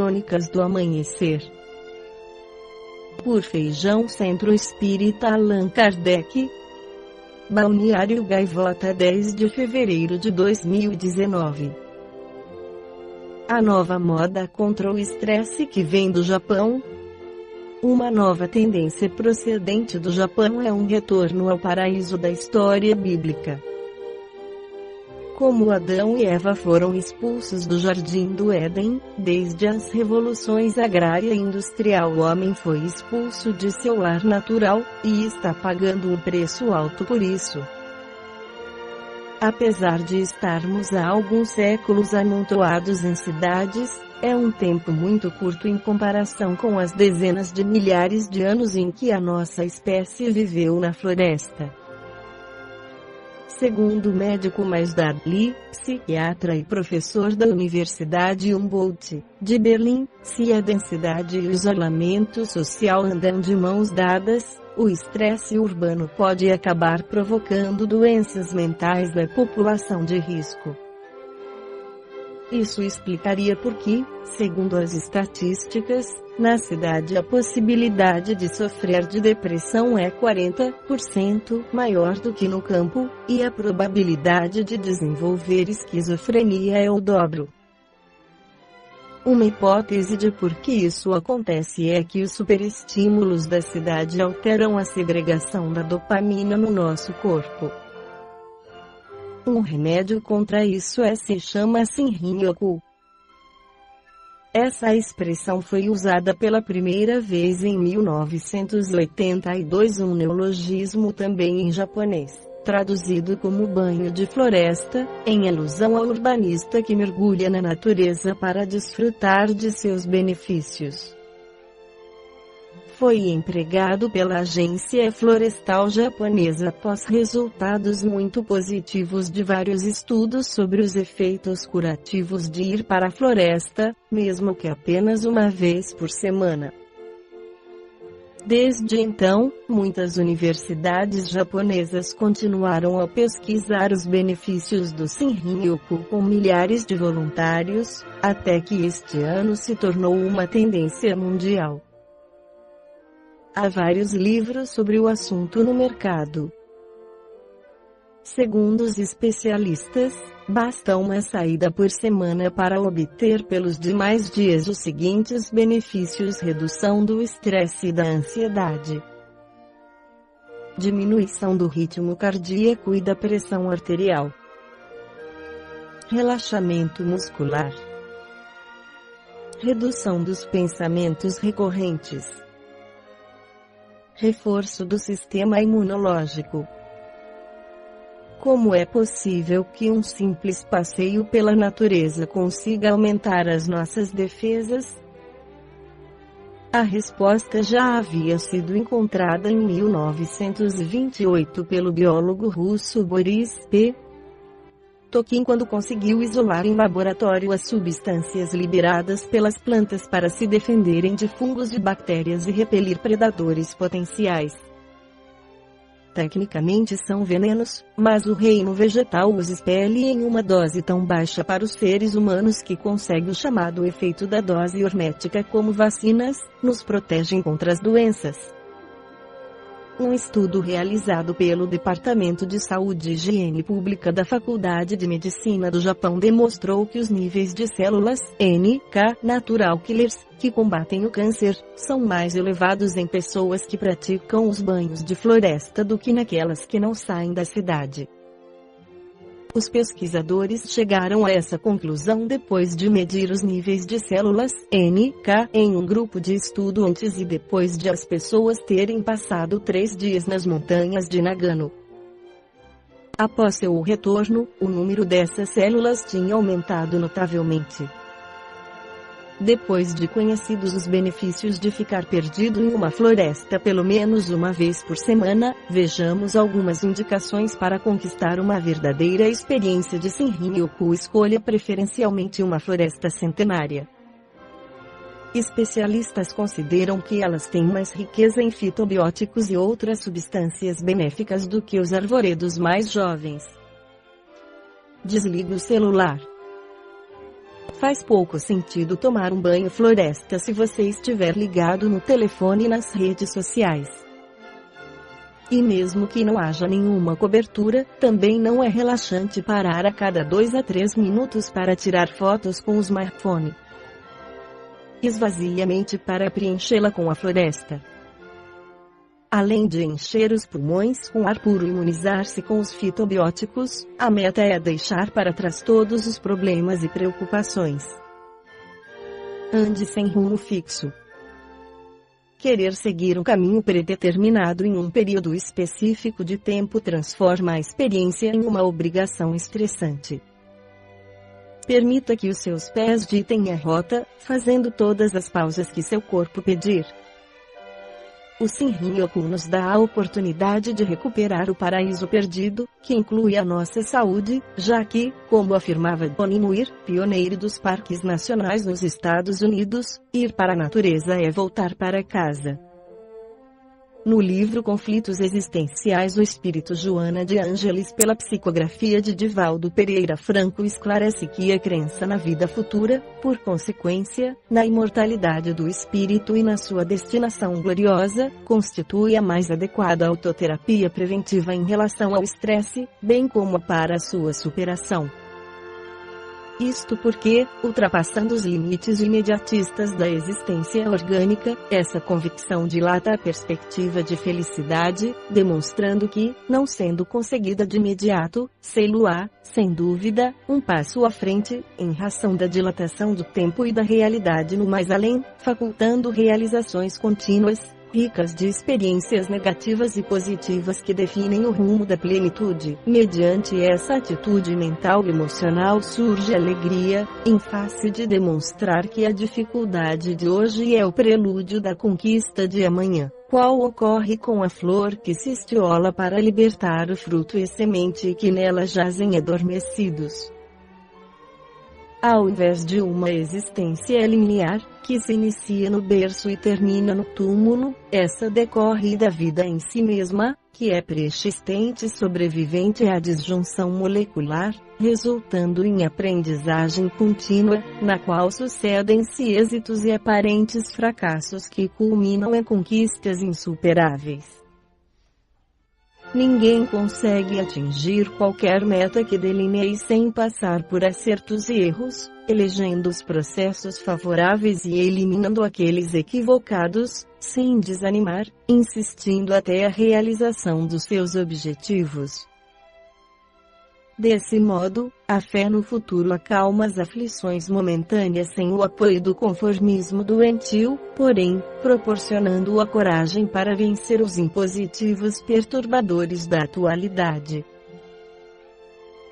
Crônicas do Amanhecer. Por Feijão, Centro Espírita Allan Kardec. Balneário Gaivota, 10 de fevereiro de 2019. A nova moda contra o estresse que vem do Japão. Uma nova tendência procedente do Japão é um retorno ao paraíso da história bíblica. Como Adão e Eva foram expulsos do Jardim do Éden, desde as revoluções agrária e industrial o homem foi expulso de seu lar natural, e está pagando um preço alto por isso. Apesar de estarmos há alguns séculos amontoados em cidades, é um tempo muito curto em comparação com as dezenas de milhares de anos em que a nossa espécie viveu na floresta. Segundo o médico Mazdar Lee, psiquiatra e professor da Universidade Humboldt, de Berlim, se a densidade e o isolamento social andam de mãos dadas, o estresse urbano pode acabar provocando doenças mentais na população de risco. Isso explicaria por que, segundo as estatísticas, na cidade a possibilidade de sofrer de depressão é 40% maior do que no campo, e a probabilidade de desenvolver esquizofrenia é o dobro. Uma hipótese de por que isso acontece é que os superestímulos da cidade alteram a segregação da dopamina no nosso corpo. Um remédio contra isso se chama Shinrin-yoku. Essa expressão foi usada pela primeira vez em 1982, um neologismo também em japonês, traduzido como banho de floresta, em alusão ao urbanista que mergulha na natureza para desfrutar de seus benefícios. Foi empregado pela agência florestal japonesa após resultados muito positivos de vários estudos sobre os efeitos curativos de ir para a floresta, mesmo que apenas uma vez por semana. Desde então, muitas universidades japonesas continuaram a pesquisar os benefícios do Shinrin-yoku com milhares de voluntários, até que este ano se tornou uma tendência mundial. Há vários livros sobre o assunto no mercado. Segundo os especialistas, basta uma saída por semana para obter pelos demais dias os seguintes benefícios: redução do estresse e da ansiedade, diminuição do ritmo cardíaco e da pressão arterial, relaxamento muscular, redução dos pensamentos recorrentes, reforço do sistema imunológico. Como é possível que um simples passeio pela natureza consiga aumentar as nossas defesas? A resposta já havia sido encontrada em 1928 pelo biólogo russo Boris P. Tokin, quando conseguiu isolar em laboratório as substâncias liberadas pelas plantas para se defenderem de fungos e bactérias e repelir predadores potenciais. Tecnicamente são venenos, mas o reino vegetal os expele em uma dose tão baixa para os seres humanos que consegue o chamado efeito da dose hormética. Como vacinas, nos protegem contra as doenças. Um estudo realizado pelo Departamento de Saúde e Higiene Pública da Faculdade de Medicina do Japão demonstrou que os níveis de células NK natural killers, que combatem o câncer, são mais elevados em pessoas que praticam os banhos de floresta do que naquelas que não saem da cidade. Os pesquisadores chegaram a essa conclusão depois de medir os níveis de células NK em um grupo de estudo antes e depois de as pessoas terem passado 3 dias nas montanhas de Nagano. Após seu retorno, o número dessas células tinha aumentado notavelmente. Depois de conhecidos os benefícios de ficar perdido em uma floresta pelo menos uma vez por semana, vejamos algumas indicações para conquistar uma verdadeira experiência de Shinrin-yoku. Escolha preferencialmente uma floresta centenária. Especialistas consideram que elas têm mais riqueza em fitobióticos e outras substâncias benéficas do que os arvoredos mais jovens. Desligue o celular. Faz pouco sentido tomar um banho floresta se você estiver ligado no telefone e nas redes sociais. E mesmo que não haja nenhuma cobertura, também não é relaxante parar a cada 2 a 3 minutos para tirar fotos com o smartphone. Esvazie a mente para preenchê-la com a floresta. Além de encher os pulmões com ar puro e imunizar-se com os fitobióticos, a meta é deixar para trás todos os problemas e preocupações. Ande sem rumo fixo. Querer seguir um caminho predeterminado em um período específico de tempo transforma a experiência em uma obrigação estressante. Permita que os seus pés ditem a rota, fazendo todas as pausas que seu corpo pedir. O Shinryoku nos dá a oportunidade de recuperar o paraíso perdido, que inclui a nossa saúde, já que, como afirmava Tony Muir, pioneiro dos parques nacionais nos Estados Unidos, ir para a natureza é voltar para casa. No livro Conflitos Existenciais, o espírito Joana de Ângeles, pela psicografia de Divaldo Pereira Franco, esclarece que a crença na vida futura, por consequência, na imortalidade do espírito e na sua destinação gloriosa, constitui a mais adequada autoterapia preventiva em relação ao estresse, bem como para a sua superação. Isto porque, ultrapassando os limites imediatistas da existência orgânica, essa convicção dilata a perspectiva de felicidade, demonstrando que, não sendo conseguida de imediato, sei-lo-á, sem dúvida, um passo à frente, em razão da dilatação do tempo e da realidade no mais além, facultando realizações contínuas, ricas de experiências negativas e positivas que definem o rumo da plenitude. Mediante essa atitude mental e emocional surge alegria, em face de demonstrar que a dificuldade de hoje é o prelúdio da conquista de amanhã, qual ocorre com a flor que se estiola para libertar o fruto e semente que nela jazem adormecidos. Ao invés de uma existência linear, que se inicia no berço e termina no túmulo, essa decorre da vida em si mesma, que é persistente e sobrevivente à disjunção molecular, resultando em aprendizagem contínua, na qual sucedem-se êxitos e aparentes fracassos que culminam em conquistas insuperáveis. Ninguém consegue atingir qualquer meta que delineie sem passar por acertos e erros, elegendo os processos favoráveis e eliminando aqueles equivocados, sem desanimar, insistindo até a realização dos seus objetivos. Desse modo, a fé no futuro acalma as aflições momentâneas sem o apoio do conformismo doentio, porém, proporcionando a coragem para vencer os impositivos perturbadores da atualidade.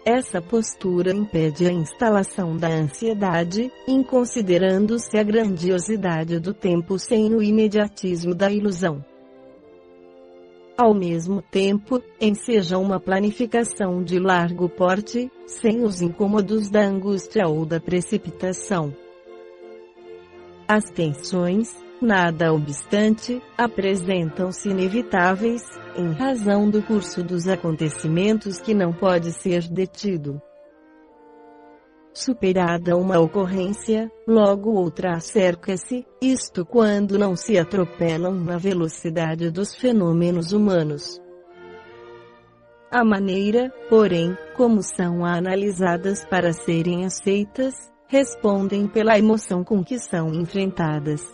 Essa postura impede a instalação da ansiedade, inconsiderando-se a grandiosidade do tempo sem o imediatismo da ilusão. Ao mesmo tempo, enseja uma planificação de largo porte, sem os incômodos da angústia ou da precipitação. As tensões, nada obstante, apresentam-se inevitáveis, em razão do curso dos acontecimentos que não pode ser detido. Superada uma ocorrência, logo outra acerca-se, isto quando não se atropelam na velocidade dos fenômenos humanos. A maneira, porém, como são analisadas para serem aceitas, respondem pela emoção com que são enfrentadas.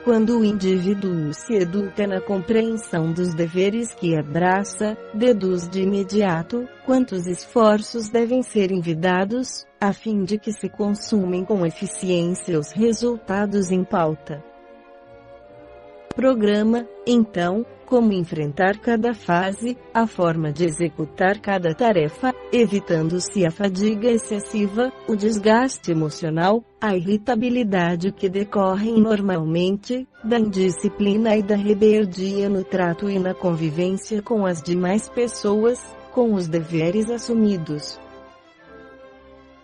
Quando o indivíduo se educa na compreensão dos deveres que abraça, deduz de imediato quantos esforços devem ser envidados, a fim de que se consumem com eficiência os resultados em pauta. Programa, então, como enfrentar cada fase, a forma de executar cada tarefa, evitando-se a fadiga excessiva, o desgaste emocional, a irritabilidade que decorrem normalmente, da indisciplina e da rebeldia no trato e na convivência com as demais pessoas, com os deveres assumidos.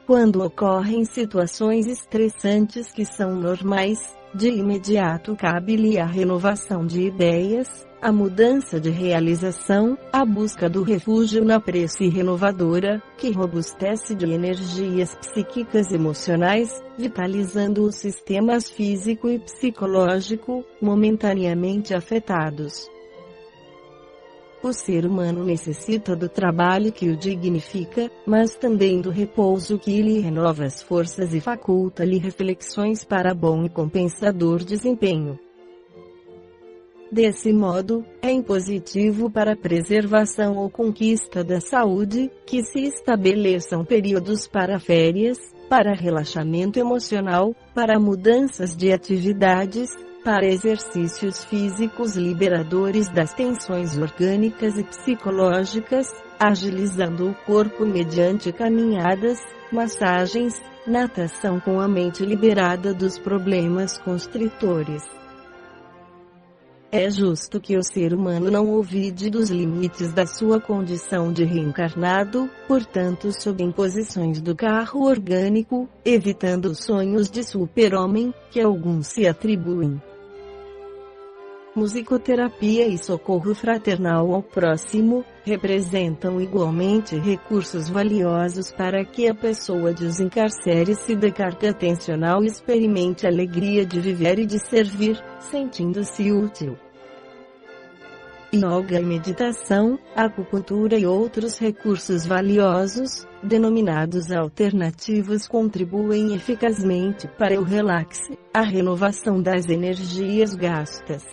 Quando ocorrem situações estressantes que são normais, de imediato cabe-lhe a renovação de ideias, a mudança de realização, a busca do refúgio na prece renovadora, que robustece de energias psíquicas emocionais, vitalizando os sistemas físico e psicológico, momentaneamente afetados. O ser humano necessita do trabalho que o dignifica, mas também do repouso que lhe renova as forças e faculta-lhe reflexões para bom e compensador desempenho. Desse modo, é impositivo para a preservação ou conquista da saúde, que se estabeleçam períodos para férias, para relaxamento emocional, para mudanças de atividades, para exercícios físicos liberadores das tensões orgânicas e psicológicas, agilizando o corpo mediante caminhadas, massagens, natação com a mente liberada dos problemas constritores. É justo que o ser humano não ouvide dos limites da sua condição de reencarnado, portanto sob imposições do carro orgânico, evitando os sonhos de super-homem, que alguns se atribuem. Musicoterapia e socorro fraternal ao próximo, representam igualmente recursos valiosos para que a pessoa desencarcere-se da carga tensional e experimente a alegria de viver e de servir, sentindo-se útil. Yoga e meditação, acupuntura e outros recursos valiosos, denominados alternativos, contribuem eficazmente para o relaxe, a renovação das energias gastas.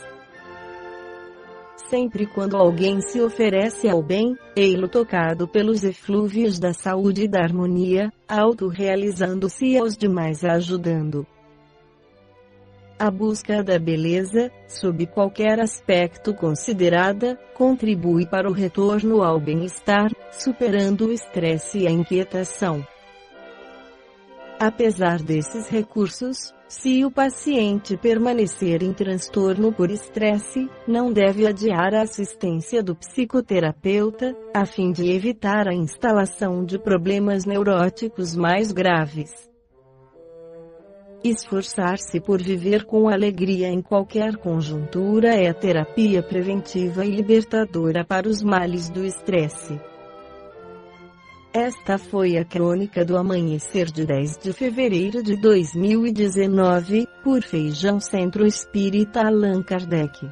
Sempre quando alguém se oferece ao bem, ei-lo tocado pelos eflúvios da saúde e da harmonia, autorrealizando-se e aos demais ajudando. A busca da beleza, sob qualquer aspecto considerada, contribui para o retorno ao bem-estar, superando o estresse e a inquietação. Apesar desses recursos, se o paciente permanecer em transtorno por estresse, não deve adiar a assistência do psicoterapeuta, a fim de evitar a instalação de problemas neuróticos mais graves. Esforçar-se por viver com alegria em qualquer conjuntura é terapia preventiva e libertadora para os males do estresse. Esta foi a crônica do amanhecer de 10 de fevereiro de 2019, por Feijão Centro Espírita Allan Kardec.